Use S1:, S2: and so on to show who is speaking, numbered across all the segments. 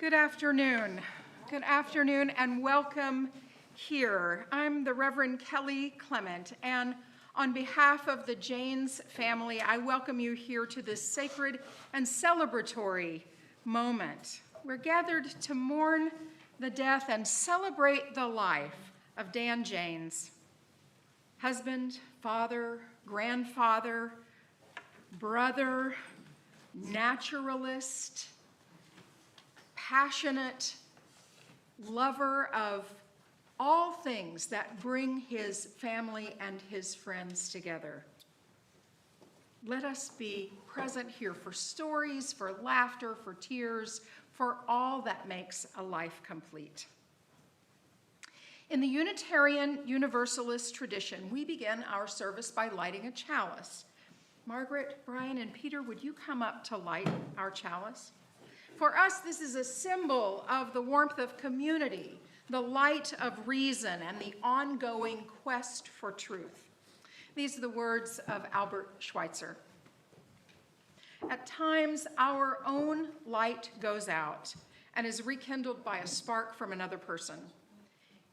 S1: Good afternoon. Good afternoon and welcome here. I'm the Reverend Kelly Clement, and on behalf of the Jaynes family, I welcome you here to this sacred and celebratory moment. We're gathered to mourn the death and celebrate the life of Dan Jaynes, husband, father, grandfather, brother, naturalist, passionate lover of all things that bring his family and his friends together. Let us be present here for stories, for laughter, for tears, for all that makes a life complete. In the Unitarian Universalist tradition, we begin our service by lighting a chalice. Margaret, Brian, and Peter, would you come up to light our chalice? For us, this is a symbol of the warmth of community, the light of reason, and the ongoing quest for truth. These are the words of Albert Schweitzer. At times, our own light goes out and is rekindled by a spark from another person.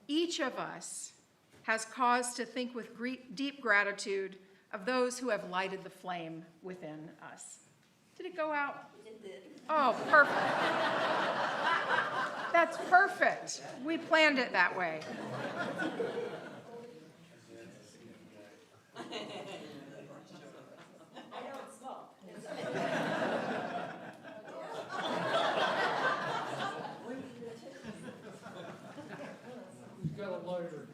S1: Each of us has cause to think with deep gratitude of those who have lighted the flame within us. Did it go out?
S2: It did.
S1: Oh, perfect. That's perfect. We planned it that way.
S2: I know it's small.
S3: We've got a lighter.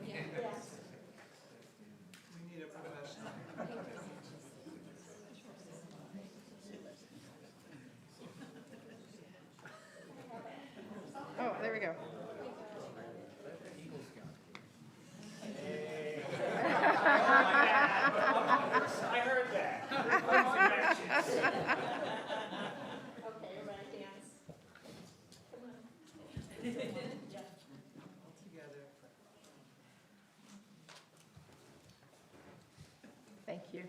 S2: Yes.
S3: We need a professional.
S1: Oh, there we go.
S4: I heard that.
S2: Okay, everybody dance. Come on. Yeah.
S3: Together.
S1: Thank you.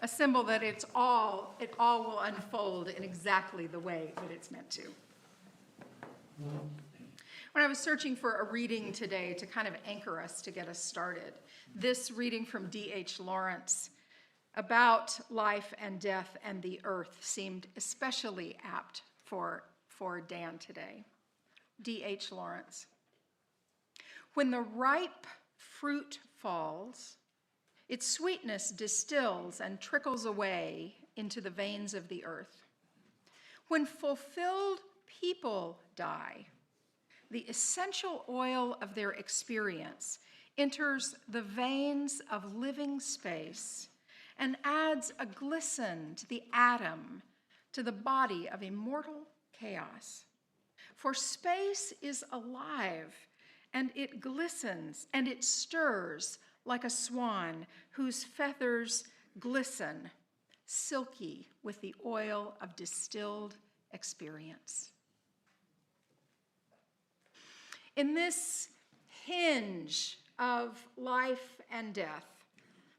S1: A symbol that it all will unfold in exactly the way that it's meant to. When I was searching for a reading today to kind of anchor us, to get us started, this reading from D.H. Lawrence about life and death and the earth seemed especially apt for Dan today. D.H. Lawrence. When the ripe fruit falls, its sweetness distills and trickles away into the veins of the earth. When fulfilled people die, the essential oil of their experience enters the veins of living space and adds a glisten to the atom, to the body of immortal chaos. For space is alive, and it glistens and it stirs like a swan whose feathers glisten, silky with the oil of distilled experience. In this hinge of life and death,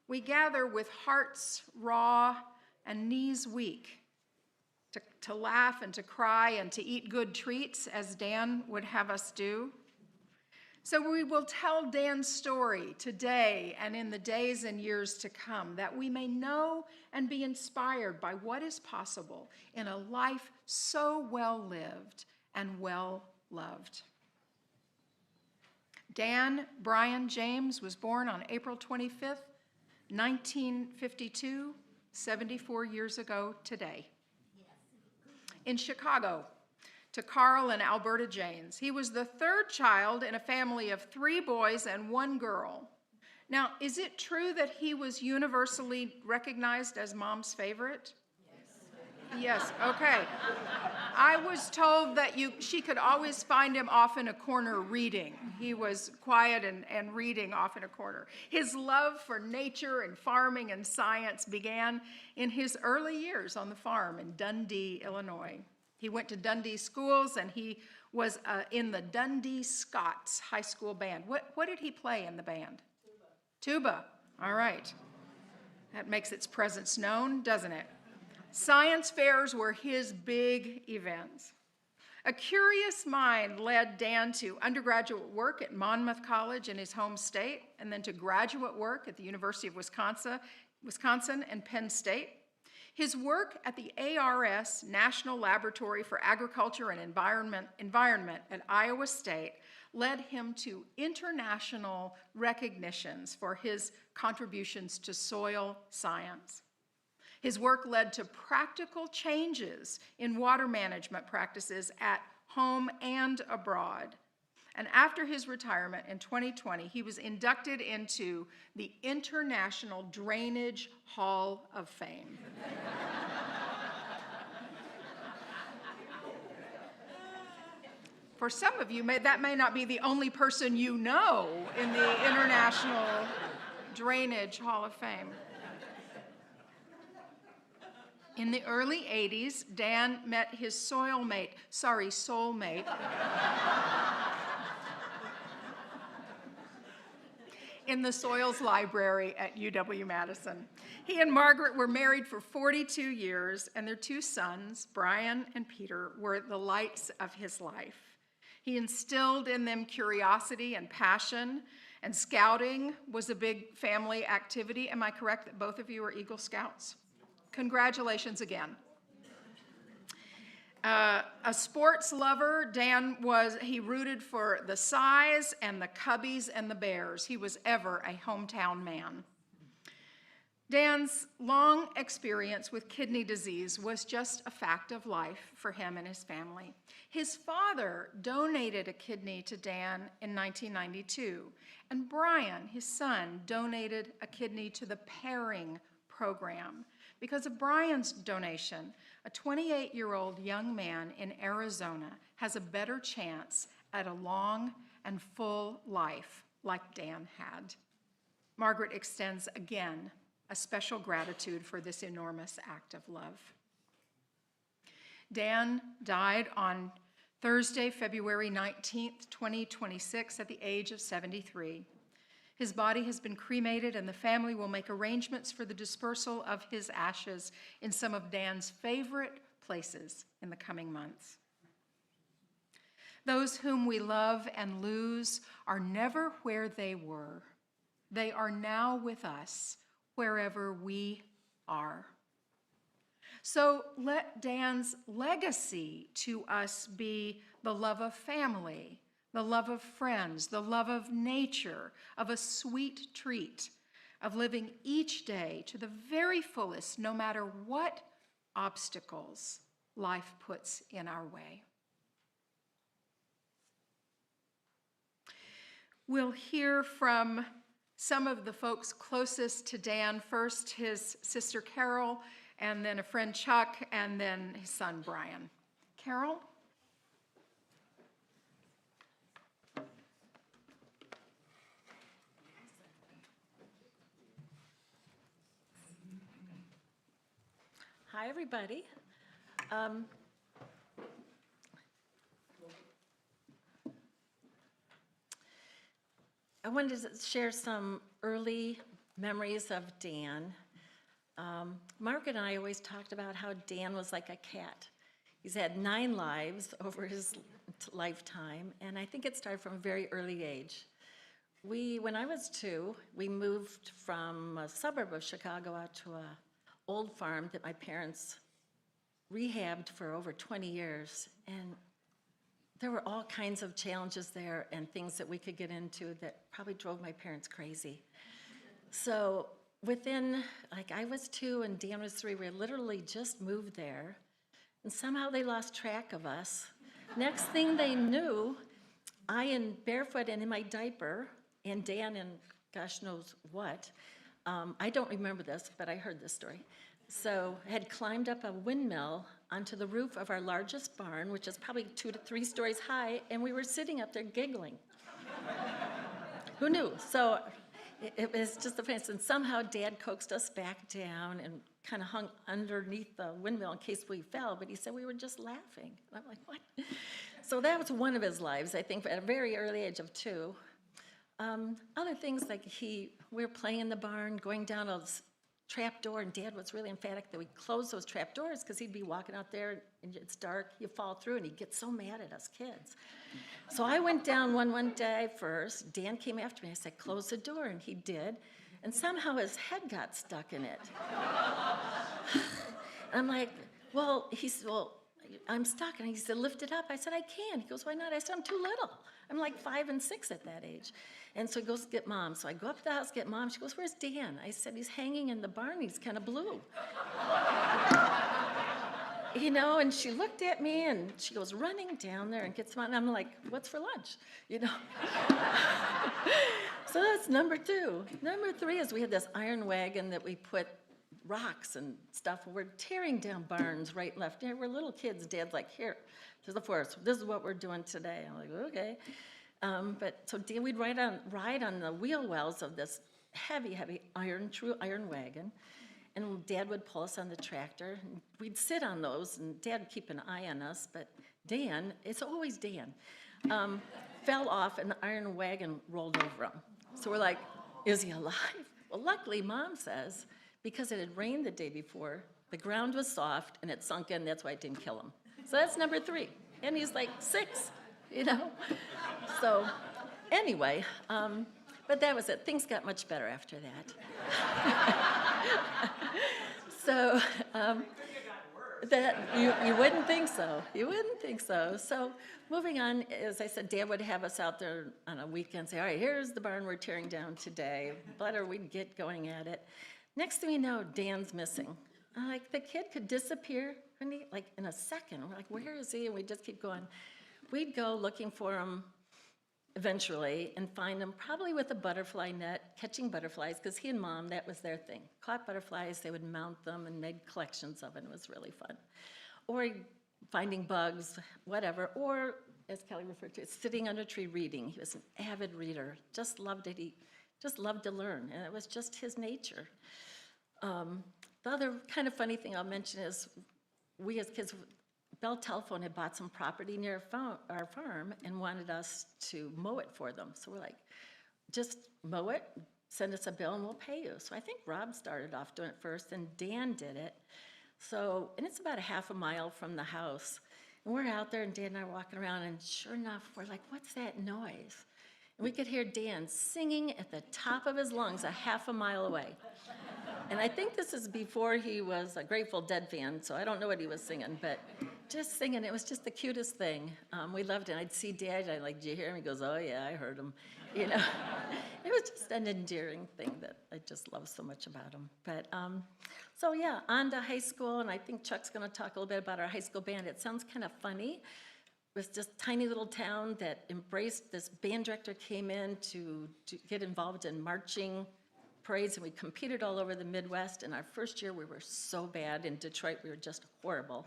S1: we gather with hearts raw and knees weak to laugh and to cry and to eat good treats, as Dan would have us do. So we will tell Dan's story today and in the days and years to come, that we may know and be inspired by what is possible in a life so well lived and well loved. Dan Brian James was born on April 25th, 1952, 74 years ago today, in Chicago, to Carl and Alberta Jaynes. He was the third child in a family of 3 boys and 1 girl. Now, is it true that he was universally recognized as mom's favorite? Yes, okay. I was told that she could always find him off in a corner reading. He was quiet and reading off in a corner. His love for nature and farming and science began in his early years on the farm in Dundee, Illinois. He went to Dundee schools, and he was in the Dundee Scots high school band. What did he play in the band? Tuba. All right. That makes its presence known, doesn't it? Science fairs were his big events. A curious mind led Dan to undergraduate work at Monmouth College in his home state, and then to graduate work at the University of Wisconsin and Penn State. His work at the ARS, National Laboratory for Agriculture and Environment at Iowa State, led him to international recognitions for his contributions to soil science. His work led to practical changes in water management practices at home and abroad. And after his retirement in 2020, he was inducted into the International Drainage Hall of Fame. For some of you, that may not be the only person you know in the International Drainage Hall of Fame. In the early 80s, Dan met his soulmate, in the Soils Library at UW-Madison. He and Margaret were married for 42 years, and their two sons, Brian and Peter, were the lights of his life. He instilled in them curiosity and passion, and scouting was a big family activity. Am I correct that both of you are Eagle Scouts? Congratulations again. A sports lover, he rooted for the Size and the Cubbies and the Bears. He was ever a hometown man. Dan's long experience with kidney disease was just a fact of life for him and his family. His father donated a kidney to Dan in 1992, and Brian, his son, donated a kidney to the pairing program. Because of Brian's donation, a 28-year-old young man in Arizona has a better chance at a long and full life like Dan had. Margaret extends again a special gratitude for this enormous act of love. Dan died on Thursday, February 19th, 2026, at the age of 73. His body has been cremated, and the family will make arrangements for the dispersal of his ashes in some of Dan's favorite places in the coming months. Those whom we love and lose are never where they were. They are now with us, wherever we are. So let Dan's legacy to us be the love of family, the love of friends, the love of nature, of a sweet treat, of living each day to the very fullest, no matter what obstacles life puts in our way. We'll hear from some of the folks closest to Dan. First, his sister Carol, and then a friend Chuck, and then his son Brian. Carol?
S2: Hi, everybody. I wanted to share some early memories of Dan. Margaret and I always talked about how Dan was like a cat. He's had 9 lives over his lifetime, and I think it started from a very early age. When I was 2, we moved from a suburb of Chicago out to a old farm that my parents rehabbed for over 20 years, and there were all kinds of challenges there and things that we could get into that probably drove my parents crazy. So I was 2 and Dan was 3, we literally just moved there, and somehow they lost track of us. Next thing they knew, I in barefoot and in my diaper, and Dan in gosh knows what, I don't remember this, but I heard this story. So had climbed up a windmill onto the roof of our largest barn, which is probably 2 to 3 stories high, and we were sitting up there giggling. Who knew? So it was just a fancy, and somehow Dad coaxed us back down and kind of hung underneath the windmill in case we fell, but he said we were just laughing. And I'm like, what? So that was one of his lives, I think, at a very early age of 2. Other things like we were playing in the barn, going down a trap door, and Dad was really emphatic that we close those trap doors because he'd be walking out there and it's dark, you fall through, and he'd get so mad at us kids. So I went down one day first. Dan came after me. I said, close the door, and he did. And somehow his head got stuck in it. And I'm like, well, he said, well, I'm stuck. And he said, lift it up. I said, I can. He goes, why not? I said, I'm too little. I'm like 5 and 6 at that age. And so he goes, get Mom. So I go up to the house, get Mom. She goes, where's Dan? I said, he's hanging in the barn. He's kind of blue. You know, and she looked at me, and she goes running down there and gets Mom. And I'm like, what's for lunch? You know? So that's number 2. Number 3 is we had this iron wagon that we put rocks and stuff. We're tearing down barns right, left. Yeah, we're little kids. Dad's like, here, to the forest. This is what we're doing today. I'm like, okay. But so we'd ride on the wheel wells of this heavy true iron wagon. And Dad would pull us on the tractor. And we'd sit on those, and Dad would keep an eye on us. But Dan, it's always Dan, fell off, and the iron wagon rolled over him. So we're like, is he alive? Well, luckily, Mom says, because it had rained the day before, the ground was soft, and it sunk in. That's why it didn't kill him. So that's number 3. And he's like 6, you know? So anyway, but that was it. Things got much better after that. So that you wouldn't think so. You wouldn't think so. So moving on, as I said, Dad would have us out there on a weekend, say, all right, here's the barn we're tearing down today. Butter, we'd get going at it. Next thing we know, Dan's missing. Like, the kid could disappear like in a second. We're like, where is he? And we just keep going. We'd go looking for him eventually and find him probably with a butterfly net, catching butterflies, because he and Mom, that was their thing. Caught butterflies, they would mount them and made collections of it. It was really fun. Or finding bugs, whatever. Or, as Kelly referred to, sitting under a tree reading. He was an avid reader, just loved it. He just loved to learn, and it was just his nature. The other kind of funny thing I'll mention is we as kids, Bell Telephone had bought some property near our farm and wanted us to mow it for them. So we're like, just mow it, send us a bill, and we'll pay you. So I think Rob started off doing it first, and Dan did it. So, and it's about a half a mile from the house. And we're out there, and Dan and I are walking around, and sure enough, we're like, what's that noise? And we could hear Dan singing at the top of his lungs a half a mile away. And I think this is before he was a Grateful Dead fan, so I don't know what he was singing, but just singing, it was just the cutest thing. We loved it. I'd see Dad, I'd like, did you hear him? He goes, oh yeah, I heard him. You know, it was just an endearing thing that I just love so much about him. But so yeah, on to high school, and I think Chuck's gonna talk a little bit about our high school band. It sounds kind of funny. It was just a tiny little town that embraced, this band director came in to get involved in marching parades, and we competed all over the Midwest. And our first year, we were so bad. In Detroit, we were just horrible.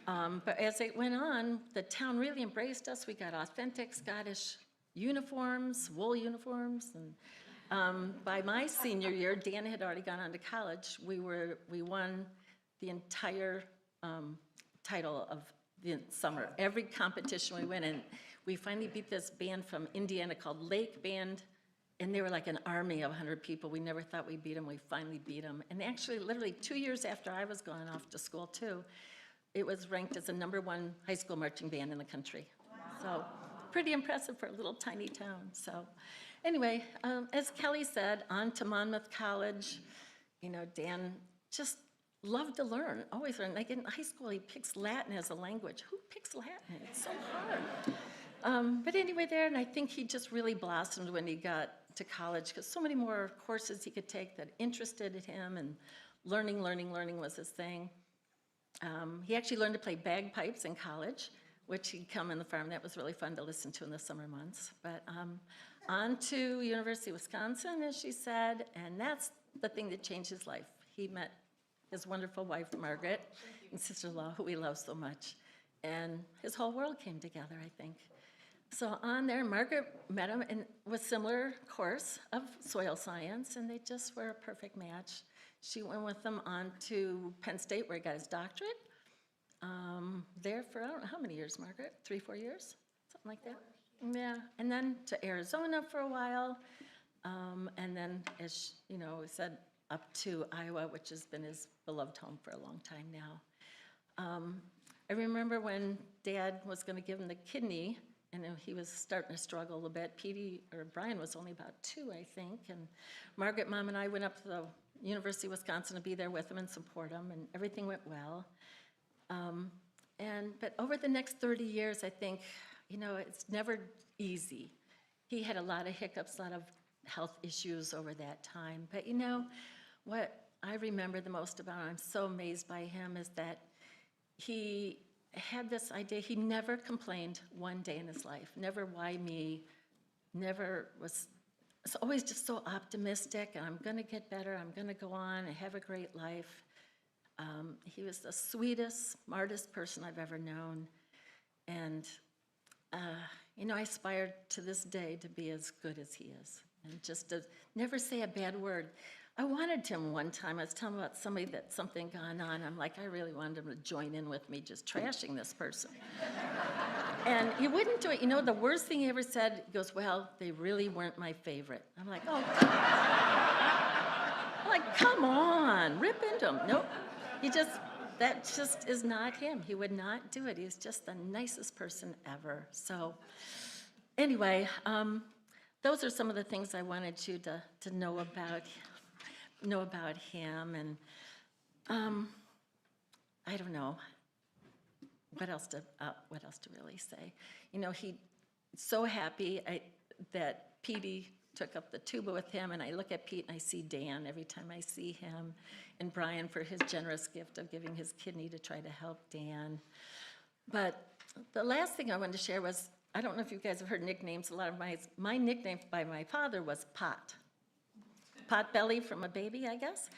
S2: But as it went on, the town really embraced us. We got authentic Scottish uniforms, wool uniforms. And by my senior year, Dan had already gone on to college. We won the entire title of the summer. Every competition we went in, we finally beat this band from Indiana called Lake Band. And they were like an army of 100 people. We never thought we'd beat them. We finally beat them. And actually, literally 2 years after I was going off to school, too, it was ranked as the #1 high school marching band in the country. Wow. So pretty impressive for a little tiny town. So anyway, as Kelly said, on to Monmouth College. You know, Dan just loved to learn, always learn. Like in high school, he picks Latin as a language. Who picks Latin? It's so hard. But anyway, there, and I think he just really blossomed when he got to college, because so many more courses he could take that interested him, and learning was his thing. He actually learned to play bagpipes in college, which he'd come in the farm. That was really fun to listen to in the summer months. But on to University of Wisconsin, as she said, and that's the thing that changed his life. He met his wonderful wife, Margaret, and sister-in-law, who we love so much. And his whole world came together, I think. So on there, Margaret met him in a similar course of soil science, and they just were a perfect match. She went with him on to Penn State, where he got his doctorate. There for, I don't know how many years, Margaret? 3, 4 years? Something like that? Yeah, and then to Arizona for a while. And then, as you know, we said, up to Iowa, which has been his beloved home for a long time now. I remember when Dad was going to give him the kidney, and he was starting to struggle a little bit. Brian was only about 2, I think, and Margaret, Mom, and I went up to the University of Wisconsin to be there with him and support him, and everything went well. But over the next 30 years, I think, it's never easy. He had a lot of hiccups, a lot of health issues over that time. But what I remember the most about him, I'm so amazed by him, is that he had this idea. He never complained one day in his life. Never, why me? Never was always just so optimistic, and I'm going to get better. I'm going to go on and have a great life. He was the sweetest, smartest person I've ever known. And, I aspire to this day to be as good as he is and just to never say a bad word. I wanted him one time. I was telling him about something gone on. I'm like, I really wanted him to join in with me just trashing this person. And he wouldn't do it. The worst thing he ever said, he goes, well, they really weren't my favorite. I'm like, oh, come on, rip into him. Nope. That just is not him. He would not do it. He's just the nicest person ever. So anyway, those are some of the things I wanted you to know about him. And I don't know what else to really say. He's so happy that Petey took up the tuba with him, and I look at Pete and I see Dan every time I see him, and Brian for his generous gift of giving his kidney to try to help Dan. But the last thing I wanted to share was, I don't know if you guys have heard nicknames. A lot of my nickname by my father was Pot. Pot belly from a baby, I guess.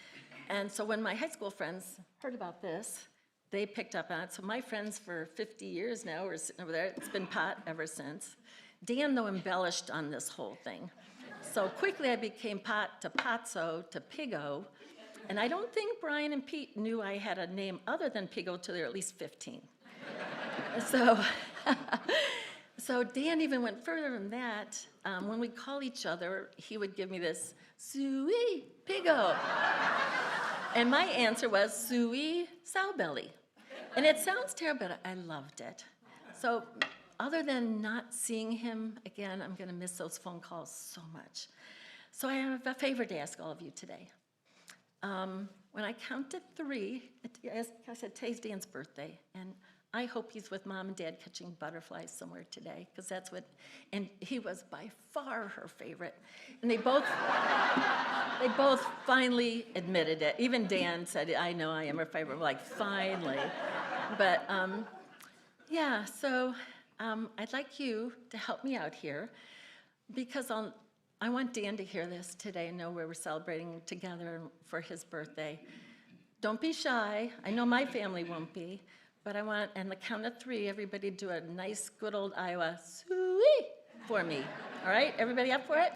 S2: And so when my high school friends heard about this, they picked up on it. So my friends for 50 years now are sitting over there. It's been Pot ever since. Dan, though, embellished on this whole thing. So quickly I became Pot to Potso to Piggo. And I don't think Brian and Pete knew I had a name other than Piggo till they were at least 15. So Dan even went further than that. When we call each other, he would give me this, Suey Piggo. And my answer was, Suey Sowbelly. And it sounds terrible, but I loved it. So other than not seeing him again, I'm going to miss those phone calls so much. So I have a favor to ask all of you today. When I count to 3, as I said, today's Dan's birthday, and I hope he's with Mom and Dad catching butterflies somewhere today, because that's what, and he was by far her favorite. And they both finally admitted it. Even Dan said, I know I am her favorite. I'm like, finally. But yeah, so I'd like you to help me out here, because I want Dan to hear this today and know we're celebrating together for his birthday. Don't be shy. I know my family won't be. But I want, on the count of 3, everybody do a nice, good old Iowa suey for me. All right? Everybody up for it?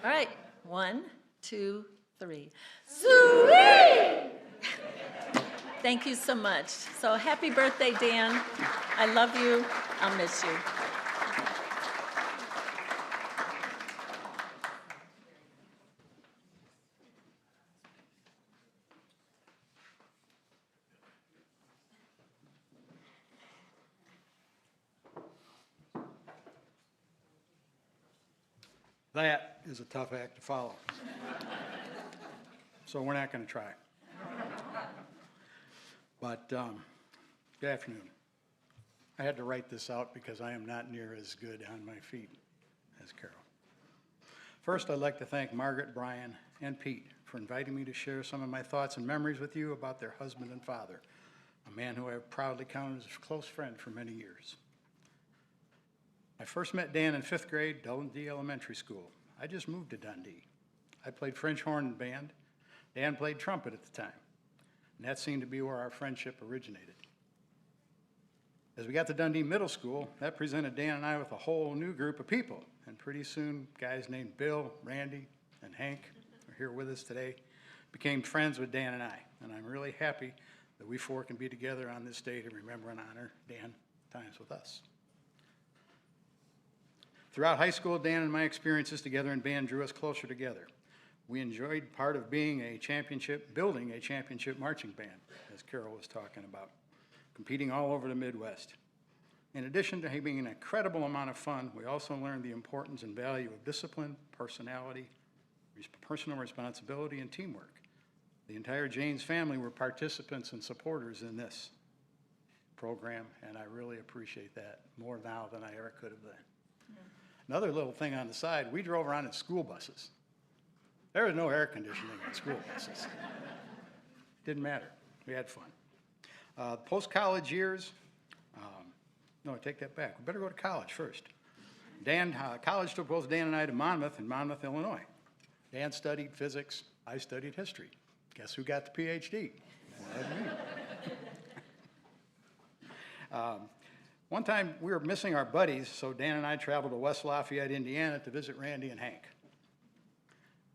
S2: All right. 1, 2, 3. Suey! Thank you so much. So happy birthday, Dan. I love you. I'll miss you.
S5: That is a tough act to follow. So we're not going to try. But good afternoon. I had to write this out because I am not near as good on my feet as Carol. First, I'd like to thank Margaret, Brian, and Pete for inviting me to share some of my thoughts and memories with you about their husband and father, a man who I have proudly counted as a close friend for many years. I first met Dan in 5th grade, Dundee Elementary School. I just moved to Dundee. I played French horn in band. Dan played trumpet at the time. And that seemed to be where our friendship originated. As we got to Dundee Middle School, that presented Dan and I with a whole new group of people. And pretty soon, guys named Bill, Randy, and Hank are here with us today, became friends with Dan and I. And I'm really happy that we 4 can be together on this day to remember and honor Dan times with us. Throughout high school, Dan and my experiences together in band drew us closer together. We enjoyed part of being building a championship marching band, as Carol was talking about, competing all over the Midwest. In addition to having an incredible amount of fun, we also learned the importance and value of discipline, personality, personal responsibility, and teamwork. The entire Jaynes family were participants and supporters in this program, and I really appreciate that more now than I ever could have been. Another little thing on the side, we drove around in school buses. There was no air conditioning in school buses. Didn't matter. We had fun. Post-college years, no, I take that back. We better go to college first. College took both Dan and I to Monmouth in Monmouth, Illinois. Dan studied physics. I studied history. Guess who got the PhD? Well, me. One time we were missing our buddies, so Dan and I traveled to West Lafayette, Indiana to visit Randy and Hank.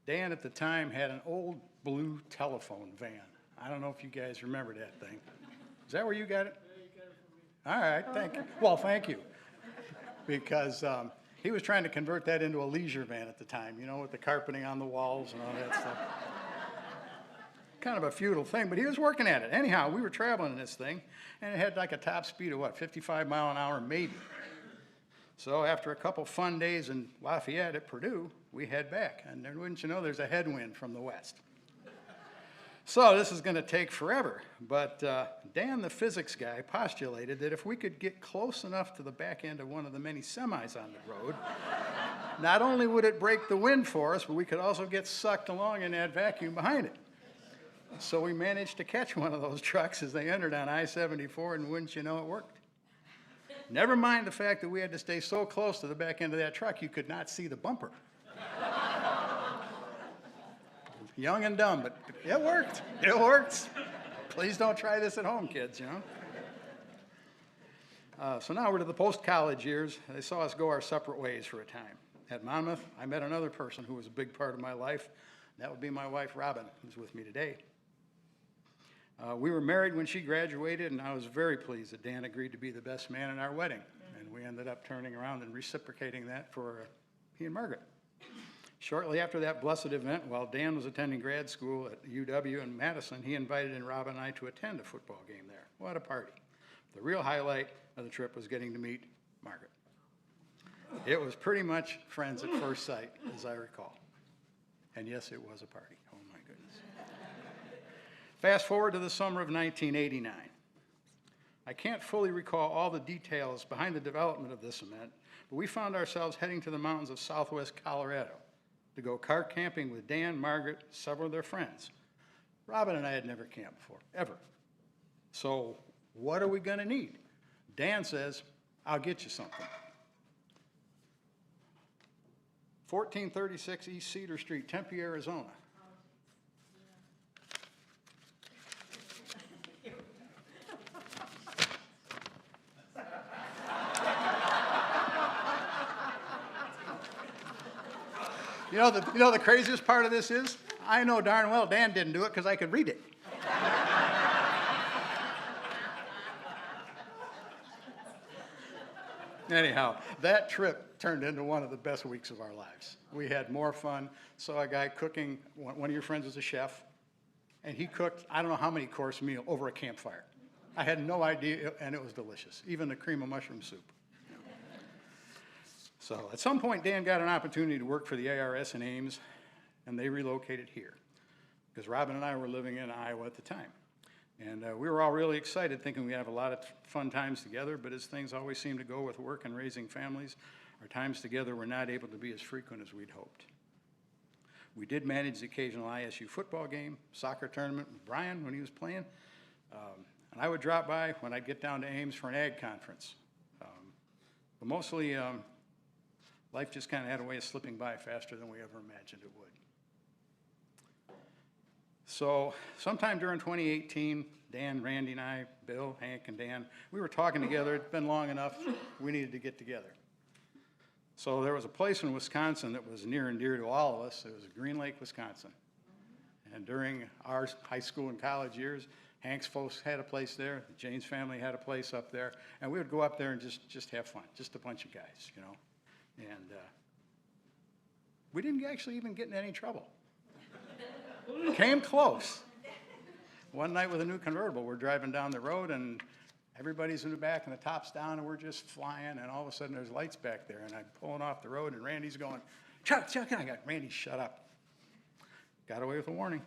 S5: Dan at the time had an old blue telephone van. I don't know if you guys remember that thing. Is that where you got it?
S3: Yeah, you got it from me.
S5: All right, thank you. Well, thank you. Because he was trying to convert that into a leisure van at the time, you know, with the carpeting on the walls and all that stuff. Kind of a futile thing, but he was working at it. Anyhow, we were traveling in this thing, and it had like a top speed of, 55 mile an hour maybe. So after a couple fun days in Lafayette at Purdue, we head back. And then, wouldn't you know, there's a headwind from the west. So this is going to take forever. But Dan, the physics guy, postulated that if we could get close enough to the back end of one of the many semis on the road, not only would it break the wind for us, but we could also get sucked along in that vacuum behind it. So we managed to catch one of those trucks as they entered on I-74, and wouldn't you know, it worked. Never mind the fact that we had to stay so close to the back end of that truck you could not see the bumper. Young and dumb, but it worked. It works. Please don't try this at home, kids, you know. So now we're to the post-college years. They saw us go our separate ways for a time. At Monmouth, I met another person who was a big part of my life. That would be my wife, Robin, who's with me today. We were married when she graduated, and I was very pleased that Dan agreed to be the best man in our wedding. And we ended up turning around and reciprocating that for he and Margaret. Shortly after that blessed event, while Dan was attending grad school at UW in Madison, he invited Robin and I to attend a football game there. What a party. The real highlight of the trip was getting to meet Margaret. It was pretty much friends at first sight, as I recall. And yes, it was a party. Oh, my goodness. Fast forward to the summer of 1989. I can't fully recall all the details behind the development of this event, but we found ourselves heading to the mountains of southwest Colorado to go car camping with Dan, Margaret, several of their friends. Robin and I had never camped before, ever. So what are we going to need? Dan says, I'll get you something. 1436 East Cedar Street, Tempe, Arizona. You know the craziest part of this is, I know darn well Dan didn't do it because I could read it. Anyhow, that trip turned into one of the best weeks of our lives. We had more fun. Saw a guy cooking, one of your friends was a chef, and he cooked, I don't know how many course meal over a campfire. I had no idea, and it was delicious, even the cream of mushroom soup. So at some point, Dan got an opportunity to work for the ARS in Ames, and they relocated here, because Robin and I were living in Iowa at the time. And we were all really excited, thinking we'd have a lot of fun times together, but as things always seem to go with work and raising families, our times together were not able to be as frequent as we'd hoped. We did manage the occasional ISU football game, soccer tournament with Brian when he was playing, and I would drop by when I'd get down to Ames for an ag conference. But mostly, life just kind of had a way of slipping by faster than we ever imagined it would. So sometime during 2018, Dan, Randy, and I, Bill, Hank, and Dan, we were talking together. It's been long enough. We needed to get together. So there was a place in Wisconsin that was near and dear to all of us. It was Green Lake, Wisconsin. And during our high school and college years, Hank's folks had a place there. The Jaynes family had a place up there. And we would go up there and just have fun, just a bunch of guys, you know. And we didn't actually even get in any trouble. Came close. One night with a new convertible, we're driving down the road and everybody's in the back and the top's down and we're just flying and all of a sudden there's lights back there and I'm pulling off the road and Randy's going, Chuck, and I got, Randy, shut up. Got away with a warning.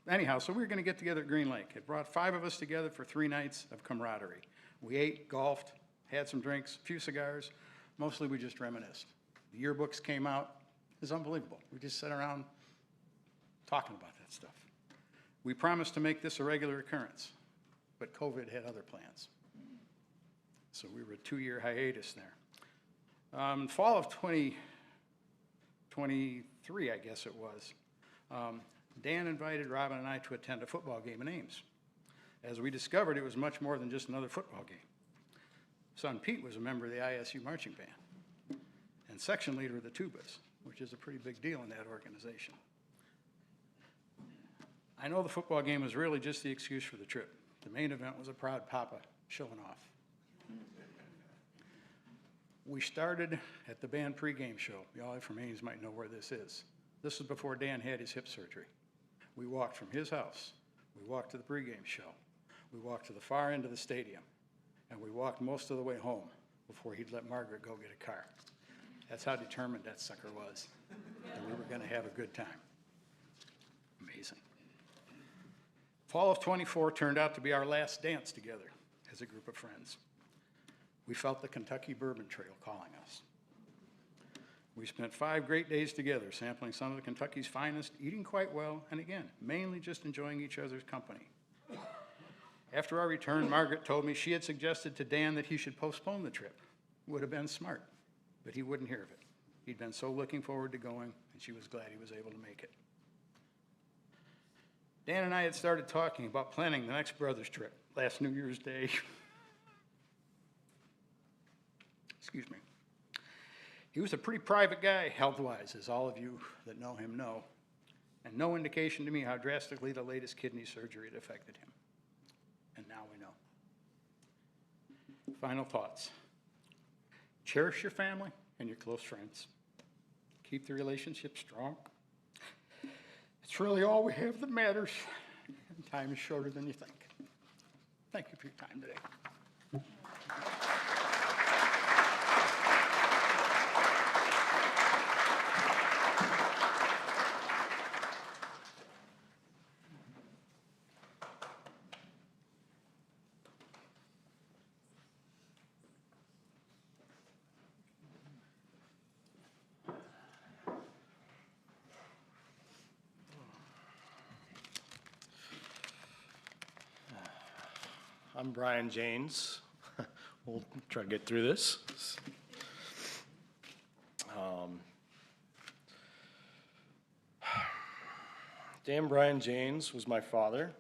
S5: Anyhow, so we were going to get together at Green Lake. It brought 5 of us together for 3 nights of camaraderie. We ate, golfed, had some drinks, a few cigars. Mostly we just reminisced. The yearbooks came out. It was unbelievable. We just sat around talking about that stuff. We promised to make this a regular occurrence, but COVID had other plans. So we were a 2-year hiatus there. Fall of 2023, I guess it was, Dan invited Robin and I to attend a football game in Ames. As we discovered, it was much more than just another football game. Son Pete was a member of the ISU marching band and section leader of the tubas, which is a pretty big deal in that organization. I know the football game was really just the excuse for the trip. The main event was a proud papa showing off. We started at the band pregame show. Y'all from Ames might know where this is. This was before Dan had his hip surgery. We walked from his house. We walked to the pregame show. We walked to the far end of the stadium. And we walked most of the way home before he'd let Margaret go get a car. That's how determined that sucker was. And we were going to have a good time. Amazing. Fall of 24 turned out to be our last dance together as a group of friends. We felt the Kentucky Bourbon Trail calling us. We spent 5 great days together, sampling some of Kentucky's finest, eating quite well, and again, mainly just enjoying each other's company. After our return, Margaret told me she had suggested to Dan that he should postpone the trip. Would have been smart, but he wouldn't hear of it. He'd been so looking forward to going, and she was glad he was able to make it. Dan and I had started talking about planning the next brothers trip last New Year's Day. Excuse me. He was a pretty private guy, health-wise, as all of you that know him know, and no indication to me how drastically the latest kidney surgery had affected him. And now we know. Final thoughts. Cherish your family and your close friends. Keep the relationship strong. It's really all we have that matters, and time is shorter than you think. Thank you for your time today.
S4: I'm Brian Jaynes. We'll try to get through this. Dan Brian Jaynes was my father.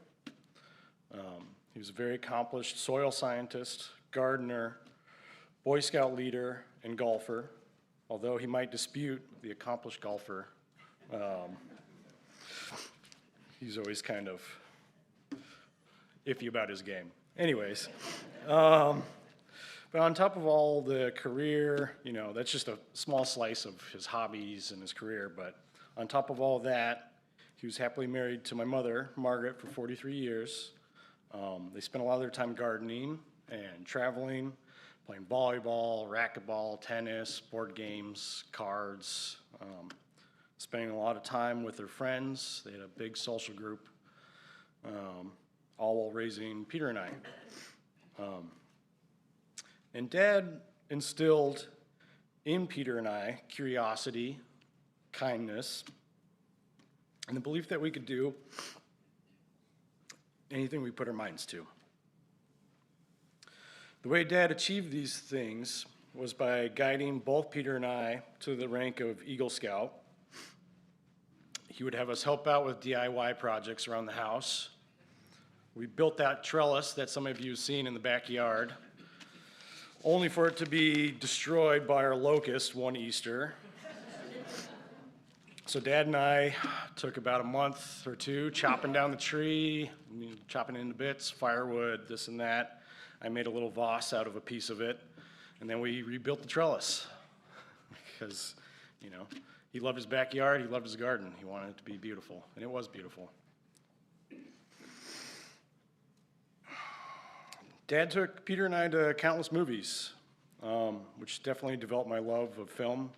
S4: He was a very accomplished soil scientist, gardener, Boy Scout leader, and golfer, although he might dispute the accomplished golfer. He's always kind of iffy about his game. Anyways, but on top of all the career, that's just a small slice of his hobbies and his career, but on top of all that, he was happily married to my mother, Margaret, for 43 years. They spent a lot of their time gardening and traveling, playing volleyball, racquetball, tennis, board games, cards, spending a lot of time with their friends. They had a big social group. All while raising Peter and I. And Dad instilled in Peter and I curiosity, kindness, and the belief that we could do anything we put our minds to. The way Dad achieved these things was by guiding both Peter and I to the rank of Eagle Scout. He would have us help out with DIY projects around the house. We built that trellis that some of you have seen in the backyard, only for it to be destroyed by our locust one Easter. So Dad and I took about a month or 2 chopping down the tree, chopping it into bits, firewood, this and that. I made a little vase out of a piece of it, and then we rebuilt the trellis because, he loved his backyard, he loved his garden. He wanted it to be beautiful, and it was beautiful. Dad took Peter and I to countless movies, which definitely developed my love of film.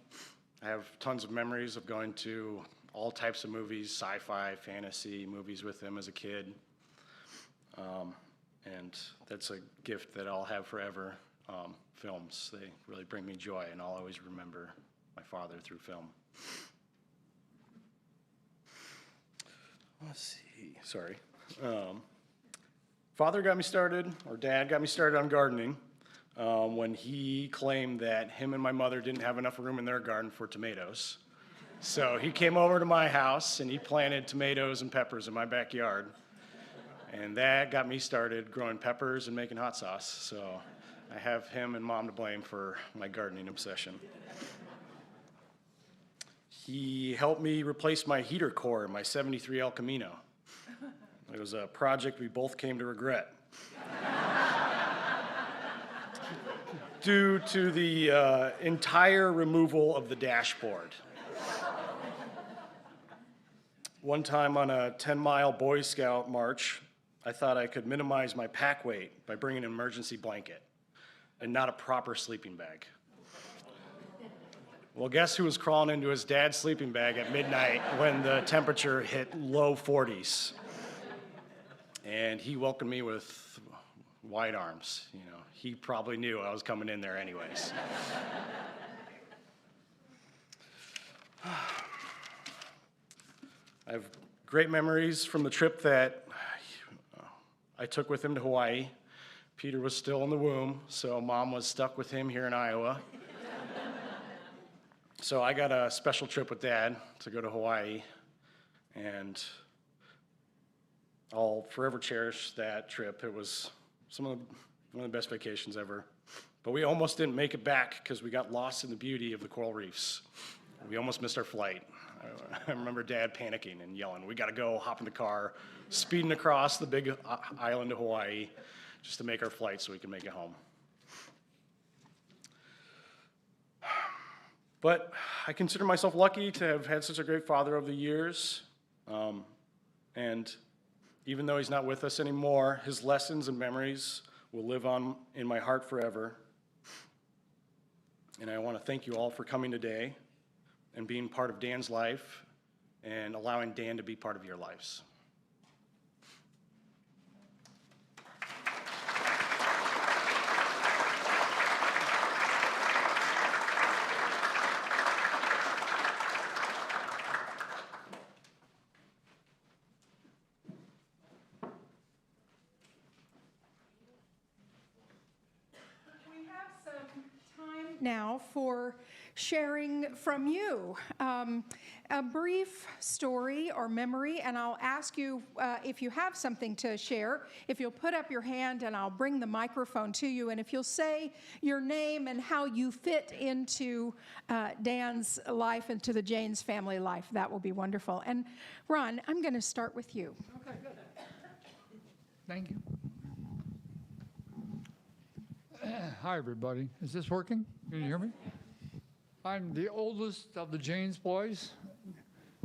S4: I have tons of memories of going to all types of movies, sci-fi, fantasy movies with him as a kid. And that's a gift that I'll have forever. Films, they really bring me joy, and I'll always remember my father through film. Let's see, sorry. Father got me started, or Dad got me started on gardening when he claimed that him and my mother didn't have enough room in their garden for tomatoes. So he came over to my house and he planted tomatoes and peppers in my backyard. And that got me started growing peppers and making hot sauce. So I have him and Mom to blame for my gardening obsession. He helped me replace my heater core in my 73 El Camino. It was a project we both came to regret. Due to the entire removal of the dashboard. One time on a 10-mile Boy Scout march, I thought I could minimize my pack weight by bringing an emergency blanket and not a proper sleeping bag. Well, guess who was crawling into his dad's sleeping bag at midnight when the temperature hit low 40s? And he welcomed me with wide arms. You know, he probably knew I was coming in there anyways. I have great memories from the trip that I took with him to Hawaii. Peter was still in the womb, so Mom was stuck with him here in Iowa. So I got a special trip with Dad to go to Hawaii, and I'll forever cherish that trip. It was one of the best vacations ever. But we almost didn't make it back because we got lost in the beauty of the coral reefs. We almost missed our flight. I remember Dad panicking and yelling, "We gotta go," hop in the car, speeding across the big island of Hawaii just to make our flight so we could make it home. But I consider myself lucky to have had such a great father over the years. And even though he's not with us anymore, his lessons and memories will live on in my heart forever. And I want to thank you all for coming today and being part of Dan's life and allowing Dan to be part of your lives.
S1: We have some time now for sharing from you a brief story or memory, and I'll ask you if you have something to share, if you'll put up your hand and I'll bring the microphone to you, and if you'll say your name and how you fit into Dan's life and to the Jaynes family life, that will be wonderful. And Ron, I'm going to start with you.
S3: Okay, good. Thank you. Hi, everybody. Is this working? Can you hear me? I'm the oldest of the Jaynes boys.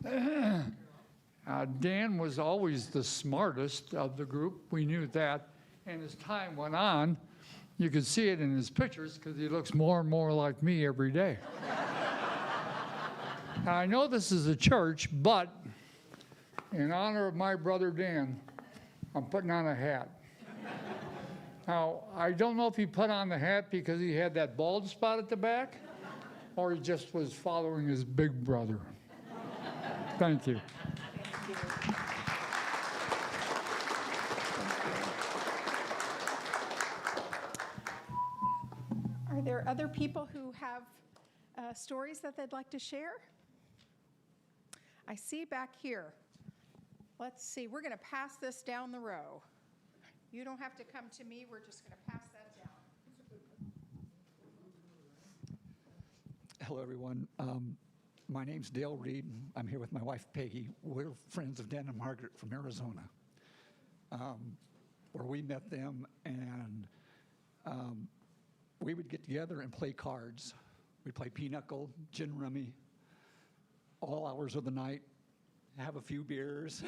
S3: Dan was always the smartest of the group. We knew that. And as time went on, you could see it in his pictures because he looks more and more like me every day. Now, I know this is a church, but in honor of my brother Dan, I'm putting on a hat. Now, I don't know if he put on the hat because he had that bald spot at the back, or he just was following his big brother. Thank you.
S1: Are there other people who have stories that they'd like to share? I see back here. Let's see, we're going to pass this down the row. You don't have to come to me, we're just going to pass that down.
S6: Hello, everyone. My name's Dale Reed. I'm here with my wife, Peggy. We're friends of Dan and Margaret from Arizona, where we met them, and we would get together and play cards. We'd play pinochle, gin rummy, all hours of the night, have a few beers.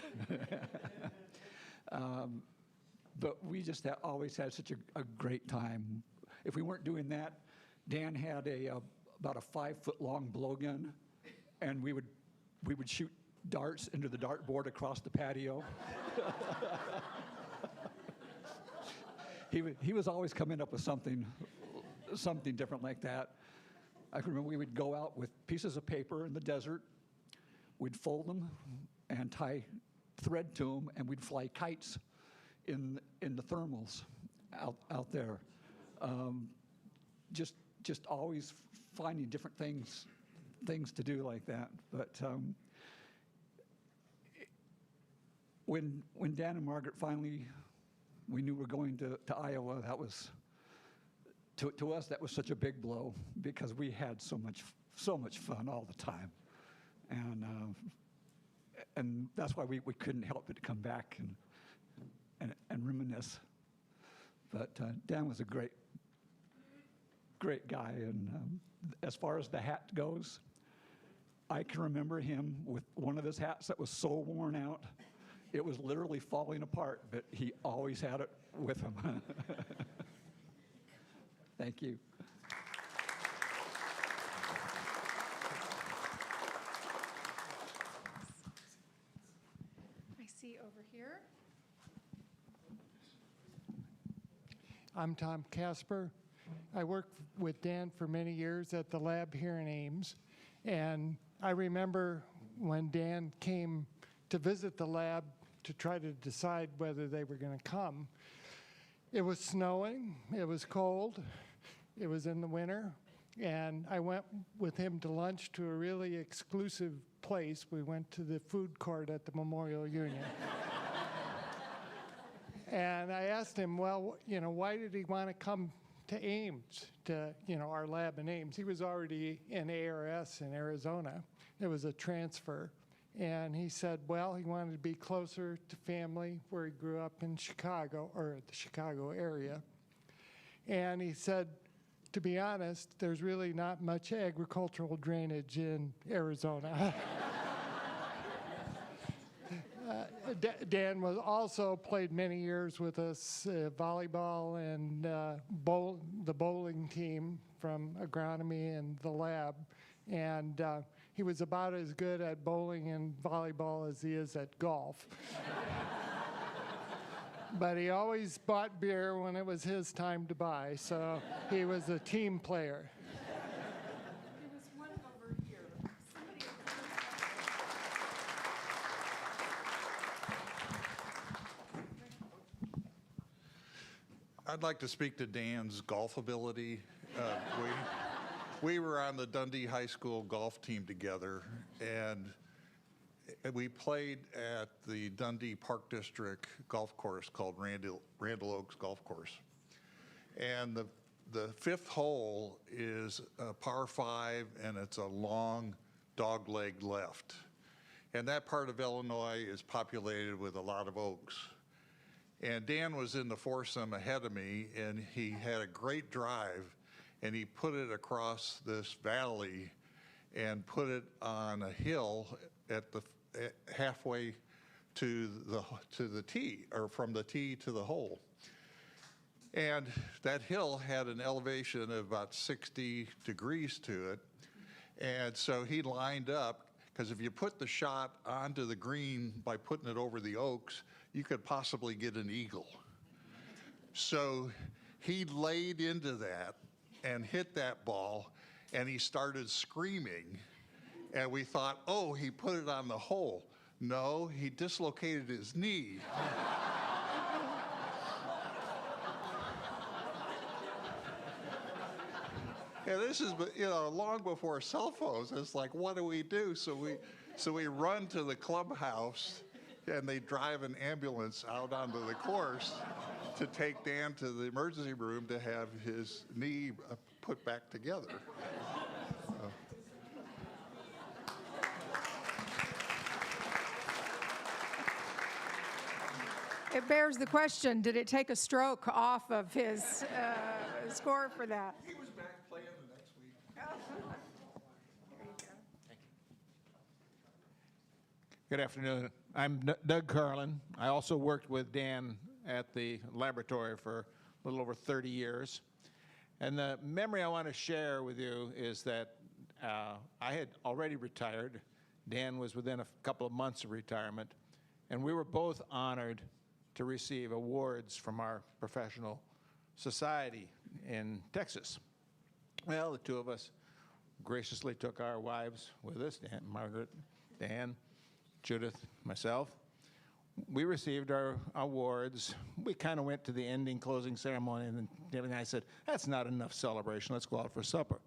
S6: But we just always had such a great time. If we weren't doing that, Dan had about a 5-foot-long blowgun, and we would shoot darts into the dartboard across the patio. He was always coming up with something different like that. I can remember we would go out with pieces of paper in the desert. We'd fold them and tie thread to them, and we'd fly kites in the thermals out there. Just always finding different things to do like that. But when Dan and Margaret finally, we knew we were going to Iowa, that was, to us, that was such a big blow because we had so much fun all the time. And that's why we couldn't help but come back and reminisce. But Dan was a great guy. And as far as the hat goes, I can remember him with one of his hats that was so worn out, it was literally falling apart, but he always had it with him. Thank you.
S1: I see over here.
S7: I'm Tom Casper. I worked with Dan for many years at the lab here in Ames. And I remember when Dan came to visit the lab to try to decide whether they were going to come. It was snowing, it was cold, it was in the winter, and I went with him to lunch to a really exclusive place. We went to the food court at the Memorial Union. And I asked him, well, why did he want to come to Ames, to, our lab in Ames? He was already in ARS in Arizona. It was a transfer. And he said, well, he wanted to be closer to family where he grew up in Chicago, or the Chicago area. And he said, to be honest, there's really not much agricultural drainage in Arizona. Dan was also played many years with us, volleyball and the bowling team from agronomy and the lab. And he was about as good at bowling and volleyball as he is at golf. But he always bought beer when it was his time to buy, so he was a team player.
S1: There was one over here. Somebody
S8: I'd like to speak to Dan's golf ability. We were on the Dundee High School golf team together, and we played at the Dundee Park District golf course called Randall Oaks Golf Course. And the fifth hole is a par 5, and it's a long dogleg left. And that part of Illinois is populated with a lot of oaks. And Dan was in the foursome ahead of me, and he had a great drive, and he put it across this valley and put it on a hill at halfway to the tee, or from the tee to the hole. And that hill had an elevation of about 60 degrees to it. And so he lined up, because if you put the shot onto the green by putting it over the oaks, you could possibly get an eagle. So he laid into that and hit that ball, and he started screaming. And we thought, oh, he put it on the hole. No, he dislocated his knee. And this is, long before cell phones. It's like, what do we do? So we run to the clubhouse, and they drive an ambulance out onto the course to take Dan to the emergency room to have his knee put back together.
S1: It bears the question, did it take a stroke off of his score for that?
S8: He was back playing the next week.
S1: There you go.
S9: Good afternoon. I'm Doug Carlin. I also worked with Dan at the laboratory for a little over 30 years. And the memory I want to share with you is that I had already retired. Dan was within a couple of months of retirement. And we were both honored to receive awards from our professional society in Texas. Well, the two of us graciously took our wives with us, Margaret, Dan, Judith, myself. We received our awards. We kind of went to the ending closing ceremony, and then David and I said, that's not enough celebration. Let's go out for supper.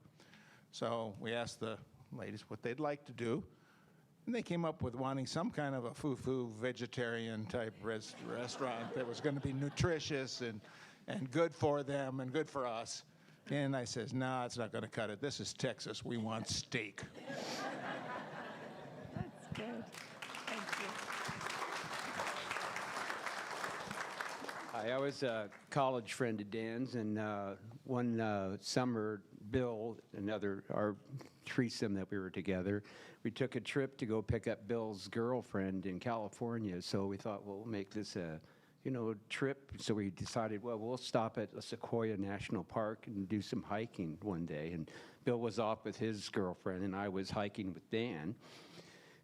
S9: So we asked the ladies what they'd like to do, and they came up with wanting some kind of a foo-foo vegetarian type restaurant that was going to be nutritious and good for them and good for us. And I says, no, it's not going to cut it. This is Texas. We want steak.
S1: That's good. Thank you.
S10: I was a college friend of Dan's, and one summer, Bill, our threesome that we were together, we took a trip to go pick up Bill's girlfriend in California. So we thought, well, we'll make this a trip. So we decided, well, we'll stop at Sequoia National Park and do some hiking one day. And Bill was off with his girlfriend, and I was hiking with Dan.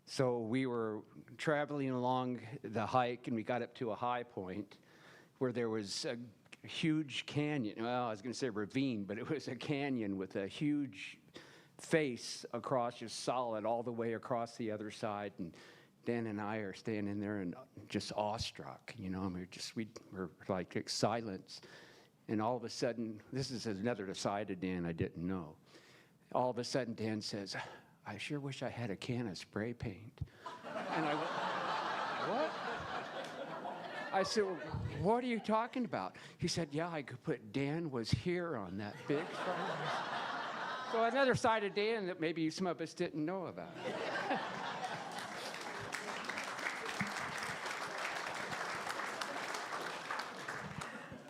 S10: So we were traveling along the hike, and we got up to a high point where there was a huge canyon. Well, I was going to say ravine, but it was a canyon with a huge face across, just solid all the way across the other side. And Dan and I are standing there and just awestruck, and we're like silence. And all of a sudden, this is another aside to Dan I didn't know. All of a sudden, Dan says, I sure wish I had a can of spray paint. And I went, what? I said, well, what are you talking about? He said, yeah, I could put Dan was here on that big sign. So another side of Dan that maybe some of us didn't know about.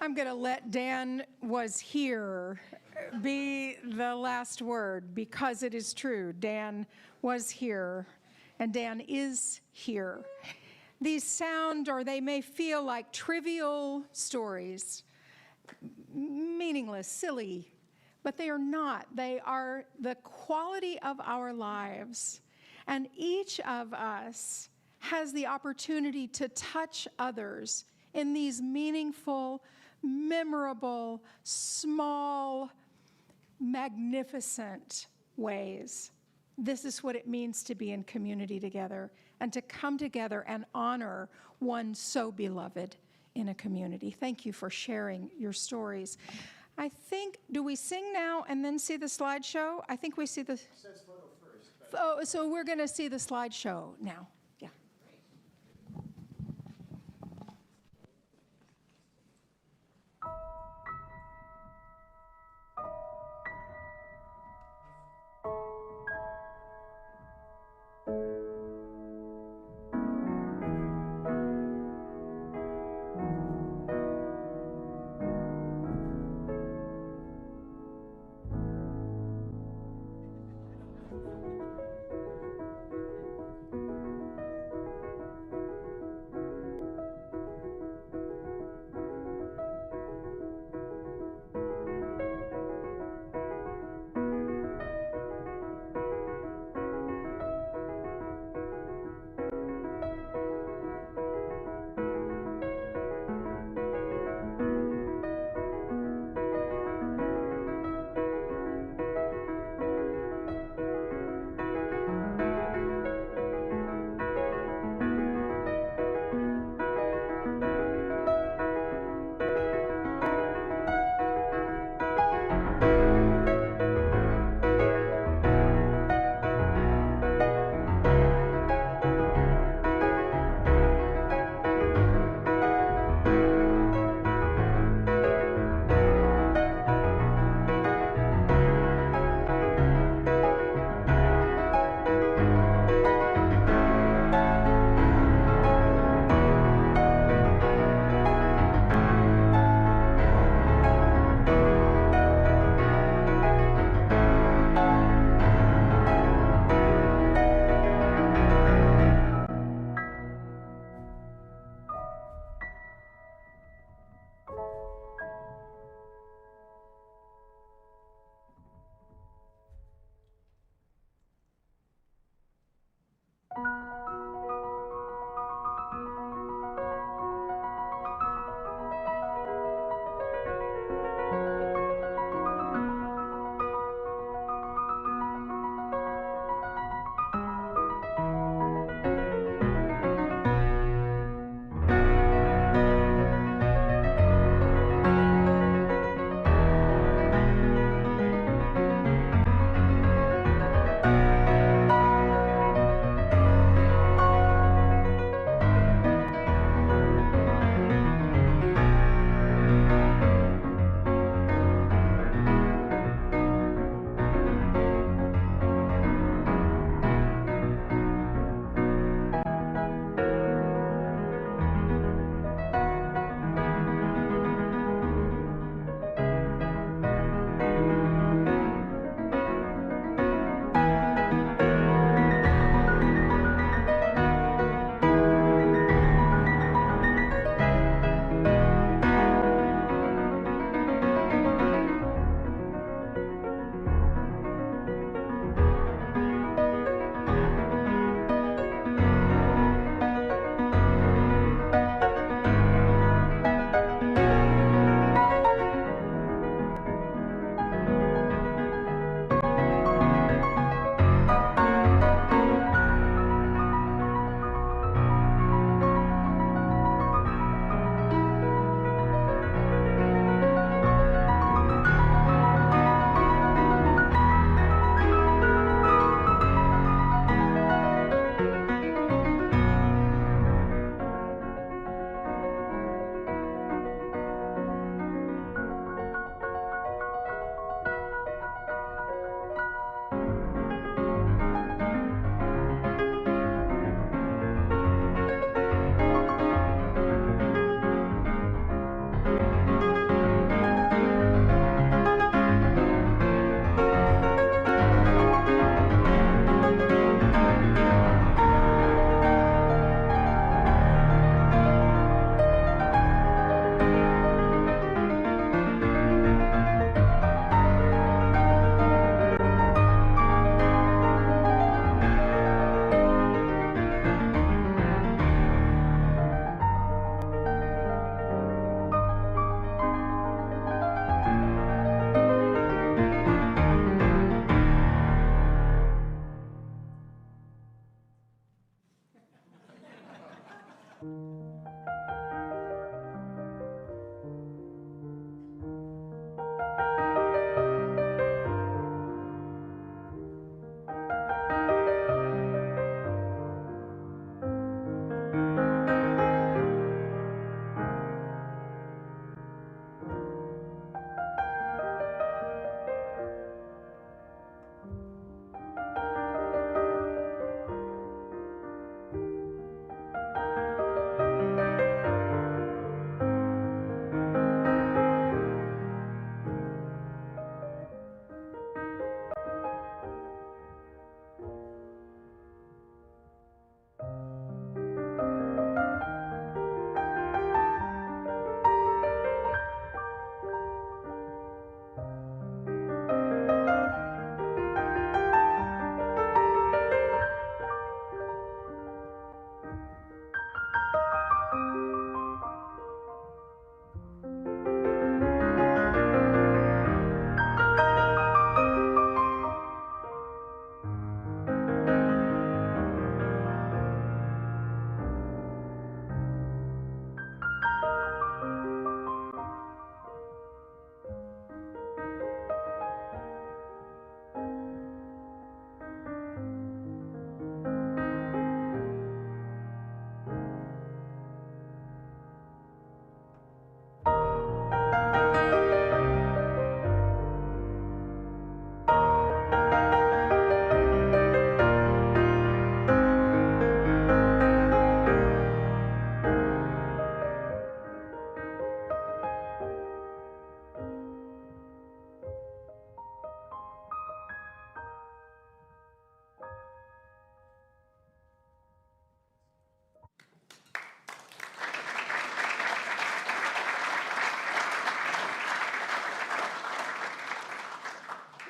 S1: I'm going to let Dan was here be the last word, because it is true. Dan was here, and Dan is here. These sound, or they may feel like trivial stories, meaningless, silly, but they are not. They are the quality of our lives, and each of us has the opportunity to touch others in these meaningful, memorable, small, magnificent ways. This is what it means to be in community together and to come together and honor one so beloved in a community. Thank you for sharing your stories. I think, do we sing now and then see the slideshow? I think we see the... It says photo first. Oh, so we're going to see the slideshow now. Yeah.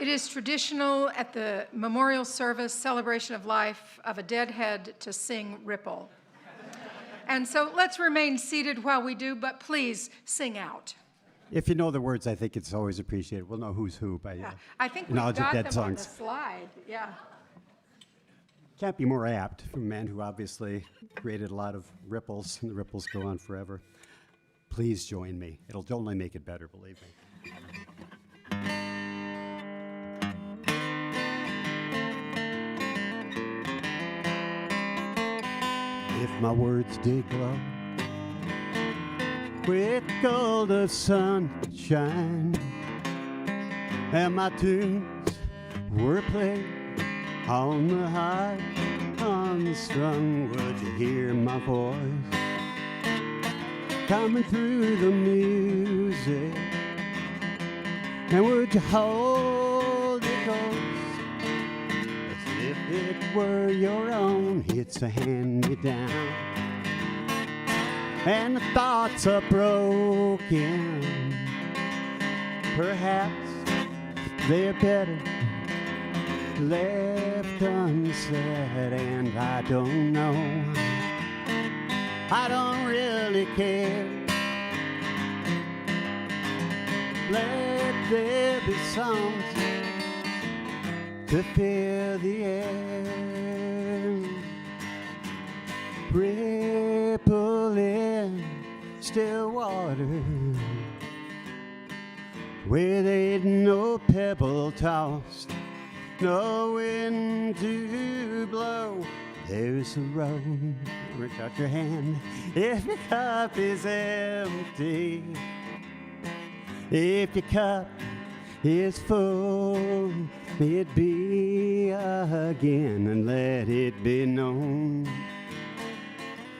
S1: It is traditional at the memorial service, celebration of life of a deadhead, to sing Ripple. And so let's remain seated while we do, but please sing out.
S11: If you know the words, I think it's always appreciated. We'll know who's who by
S1: I think we've
S11: knowledge of
S1: got
S11: dead
S1: them on the
S11: songs.
S1: slide, yeah.
S11: Can't be more apt from a man who obviously created a lot of ripples, and the ripples go on forever. Please join me. It'll only make it better, believe me. If my words did glow with gold of sunshine, and my tunes were played on the high, unstrung, would you hear my voice coming through the music? And would you hold it close as if it were your own? It's a hand-me-down, and the thoughts are broken. Perhaps they're better left unsaid, and I don't know. I don't really care. Let there be songs to fill the air, ripple in still water, where there ain't no pebble tossed, no wind to blow. There's a road, reach out your hand if your cup is empty. If your cup is full, it be again, and let it be known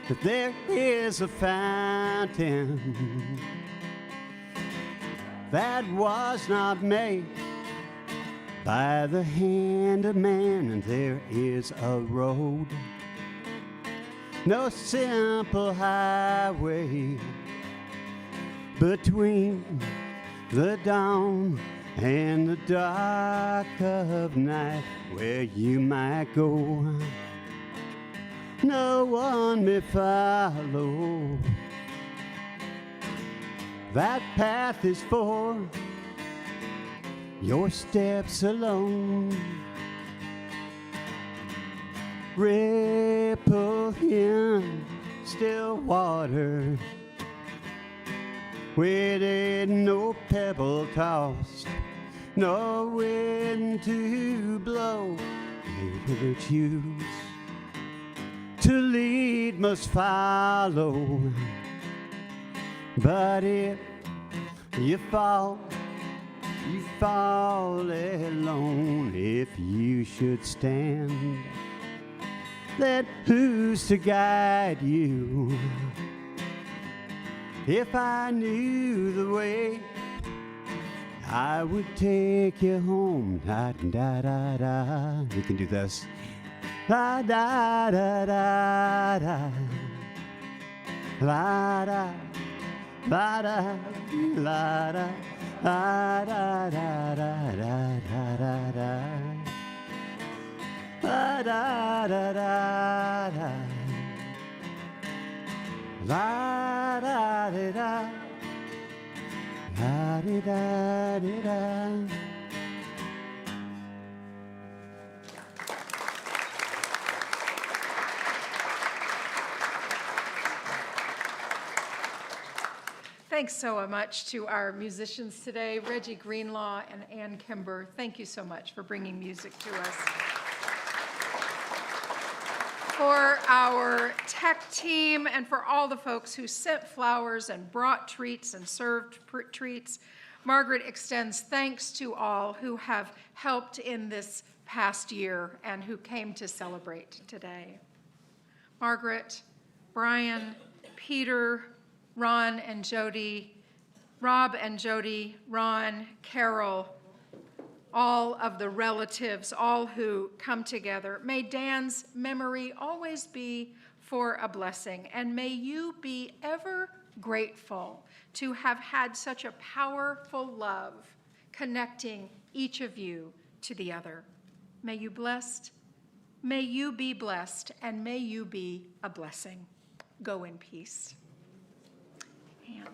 S11: that there is a fountain that was not made by the hand of man, and there is a road, no simple highway, between the dawn and the dark of night, where you might go, no one may follow. That path is for your steps alone. Ripple in still water, where there ain't no pebble tossed, no wind to blow. You choose to lead must follow, but if you fall alone. If you should stand, then who's to guide you? If I knew the way, I would take you home. Da da da da. We can do this. Da da da da da. La da la da la da. Da da da da da da da. Da da da da da. La da da da. La da da da.
S1: Thanks so much to our musicians today, Reggie Greenlaw and Ann Kimber. Thank you so much for bringing music to us. For our tech team and for all the folks who sent flowers and brought treats and served treats, Margaret extends thanks to all who have helped in this past year and who came to celebrate today. Margaret, Brian, Peter, Ron and Jody, Rob and Jody, Ron, Carol, all of the relatives, all who come together. May Dan's memory always be for a blessing, and may you be ever grateful to have had such a powerful love connecting each of you to the other. May you be blessed, and may you be a blessing. Go in peace. And